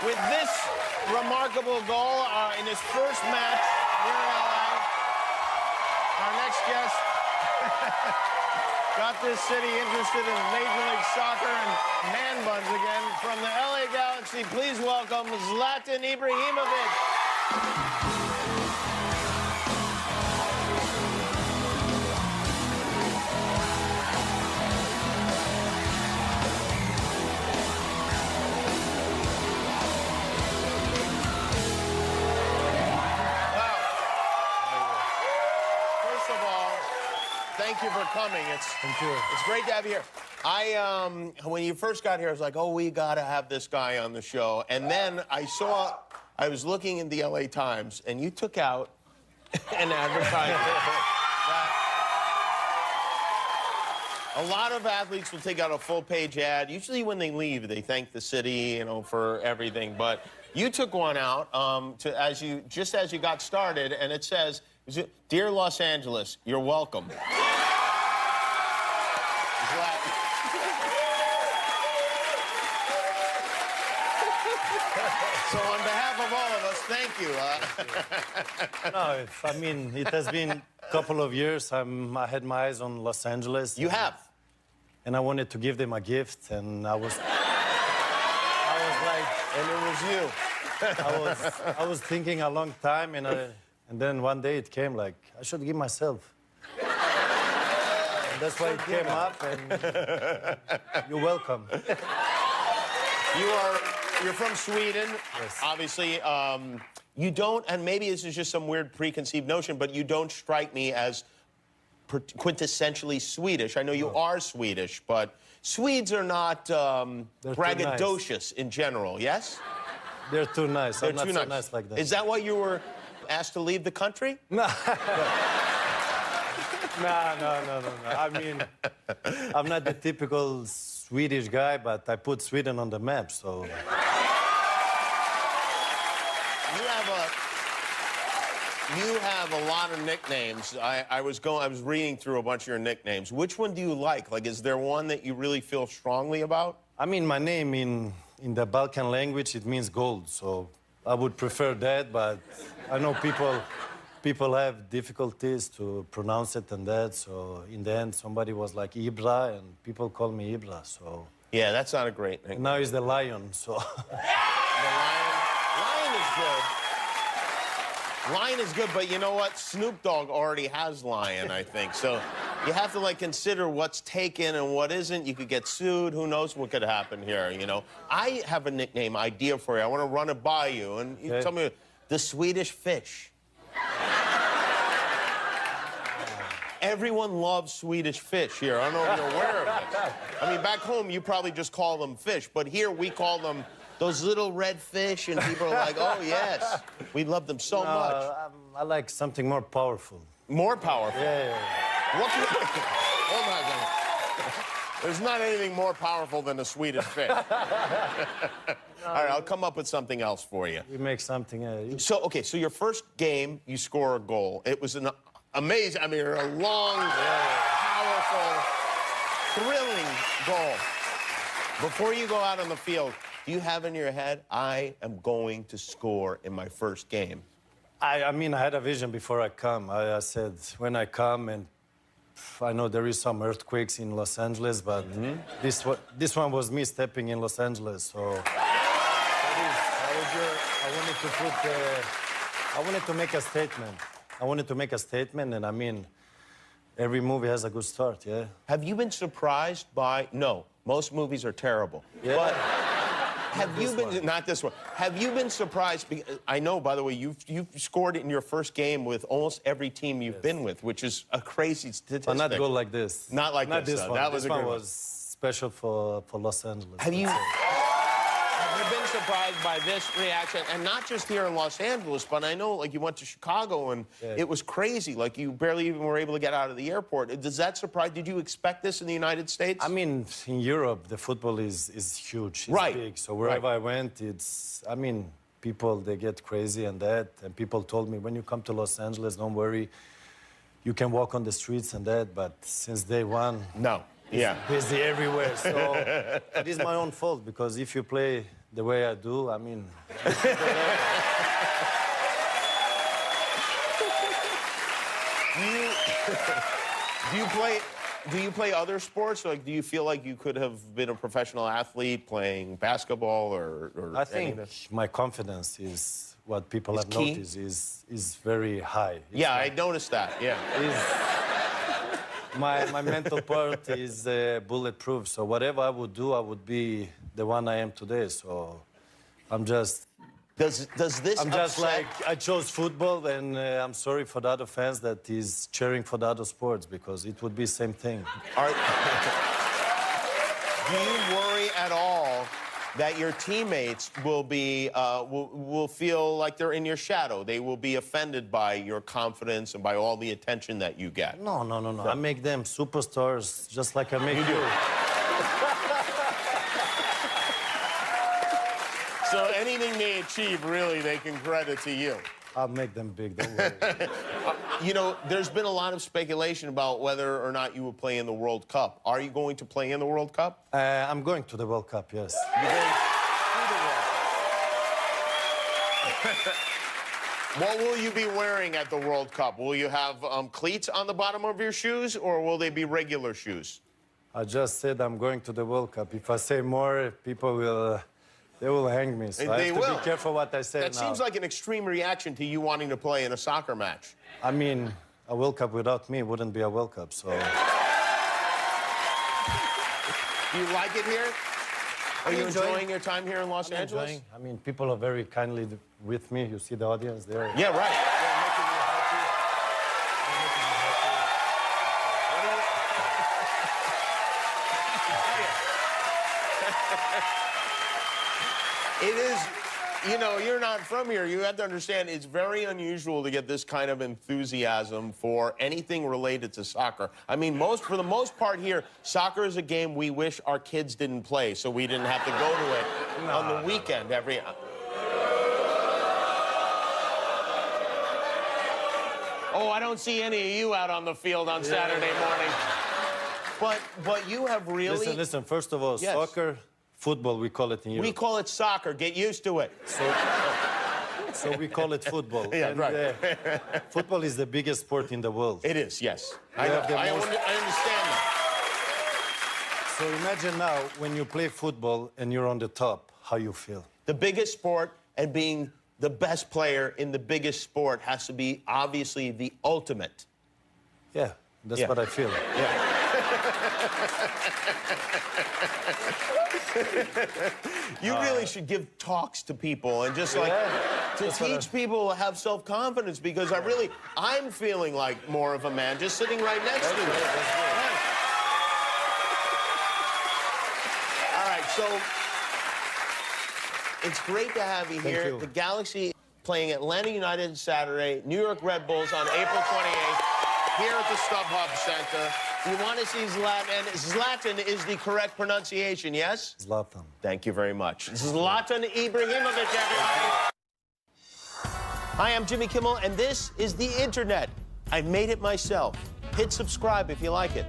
with this remarkable goal in his first match here in LA. Our next guest got this city interested in Major League Soccer and man buns again. From the LA Galaxy, please welcome Zlatan Ibrahimovic. Thank you for coming. It's great to have you here. When you first got here, I was like, oh, we got to have this guy on the show. And then I was looking in the LA Times, and you took out an advertisement. A lot of athletes will take out a full-page ad. Usually when they leave, they thank the city, you know, for everything. But you took one out just as you got started, and it says, "Dear Los Angeles, you're welcome." So on behalf of all of us, thank you. No, I mean, it has been a couple of years. I had my eyes on Los Angeles. You have? And I wanted to give them a gift, and I was like... And it was you. I was thinking a long time, and then one day it came like, I should give myself. And that's why it came up, and you're welcome. You're from Sweden, yes. Obviously. You don't, and maybe this is just some weird preconceived notion, but you don't strike me as quintessentially Swedish. I know you are Swedish, but Swedes are not braggadocious in general, yes? They're too nice. They're I'm not too so nice like that. Is that why you were asked to leave the country? No. No. I mean, I'm not the typical Swedish guy, but I put Sweden on the map, so... You have a lot of nicknames. I was reading through a bunch of your nicknames. Which one do you like? Like, is there one that you really feel strongly about? I mean, my name in the Balkan language, it means gold, so I would prefer that, but I know people have difficulties to pronounce it and that, so in the end, somebody was like Ibra, and people call me Ibra, so... Yeah, that's not a great name. Now he's the Lion, so... The Lion? Lion is good. Lion is good, but you know what? Snoop Dogg already has Lion, I think. So you have to, like, consider what's taken and what isn't. You could get sued. Who knows what could happen here, you know? I have a nickname idea for you. I want to run it by you. And you tell me, the Swedish Fish. Everyone loves Swedish fish here. I don't know if you're aware of it. I mean, back home, you probably just call them fish. But here, we call them... those little red fish, and people are like, oh, yes. We love them so much. I like something more powerful. More powerful? Yeah. What can hold on a second. There's not anything more powerful than a Swedish fish. All right, I'll come up with something else for you. We make something... So your first game, you score a goal. It was an amazing, I mean, a long, powerful, thrilling goal. Before you go out on the field, do you have in your head, I am going to score in my first game? I mean, I had a vision before I come. I said, when I come, and I know there is some earthquakes in Los Angeles, but this one was me stepping in Los Angeles, so... I wanted to make a statement. I wanted to make a statement, and I mean, every movie has a good start, yeah? Have you been surprised by... No, most movies are terrible. Yeah. But... Have you been, not this one, have you been surprised, because I know, by the way, you've scored in your first game with almost every team you've been with, which is a crazy statistic. But not go like this. Not like not this one. That was this one was special for Los Angeles. Have you been surprised by this reaction? And not just here in Los Angeles, but I know, like, you went to Chicago, and it was crazy. Like, you barely even were able to get out of the airport. Does that surprise? Did you expect this in the United States? I mean, in Europe, the football is huge. It's big. So wherever I went, it's... I mean, people, they get crazy and that. And people told me, when you come to Los Angeles, don't worry. You can walk on the streets and that. But since day one... No. Yeah. Busy everywhere. So it is my own fault, because if you play the way I do, I mean... Do you play other sports? Like, do you feel like you could have been a professional athlete playing basketball or I think my confidence is what people have key? noticed is very high. Yeah, I noticed that, yeah. My mental part is bulletproof, so whatever I would do, I would be the one I am today, so I'm just... Does this I'm just upset- like, I chose football, and I'm sorry for the other fans that is cheering for the other sports, because it would be same thing. Do you worry at all that your teammates will be will feel like they're in your shadow? They will be offended by your confidence and by all the attention that you get? No. I make them superstars just like I make you. So anything they achieve, really, they can credit to you. I'll make them big, don't worry. You know, there's been a lot of speculation about whether or not you will play in the World Cup. Are you going to play in the World Cup? I'm going to the World Cup, yes. You're going to the World Cup. What will you be wearing at the World Cup? Will you have cleats on the bottom of your shoes, or will they be regular shoes? I just said I'm going to the World Cup. If I say more, people will... They will hang me, so I have to be careful what I say now. That seems like an extreme reaction to you wanting to play in a soccer match. I mean, a World Cup without me wouldn't be a World Cup, so... Do you like it here? Are you enjoying your time here in Los Angeles? Enjoying. I mean, people are very kindly with me. You see the audience there? Yeah, right. It is, you know, you're not from here. You have to understand it's very unusual to get this kind of enthusiasm for anything related to soccer. I mean, for the most part here, soccer is a game we wish our kids didn't play, so we didn't have to go to it on the weekend every... Oh, I don't see any of you out on the field on Saturday morning. But you have really... Listen, first of all, Yes. soccer... Football, we call it in Europe. We call it soccer. Get used to it. So we call it football. Yeah, and, right. Football is the biggest sport in the world. It is, yes. I I understand that. So imagine now, when you play football and you're on the top, how you feel. The biggest sport and being the best player in the biggest sport has to be, obviously, the ultimate. Yeah, that's what I feel. Yeah. You really should give talks to people and just like to teach people to have self-confidence, because I'm feeling like more of a man just sitting right next to you. All right, so it's great to have you here. You. The Galaxy playing Atlanta United Saturday, New York Red Bulls on April 28th here at the StubHub Center. You want to see Zlatan, and Zlatan is the correct pronunciation, yes? Zlatan. Thank you very much. Zlatan Ibrahimovic, everybody. Hi, I'm Jimmy Kimmel, and this is the Internet. I made it myself. Hit subscribe if you like it.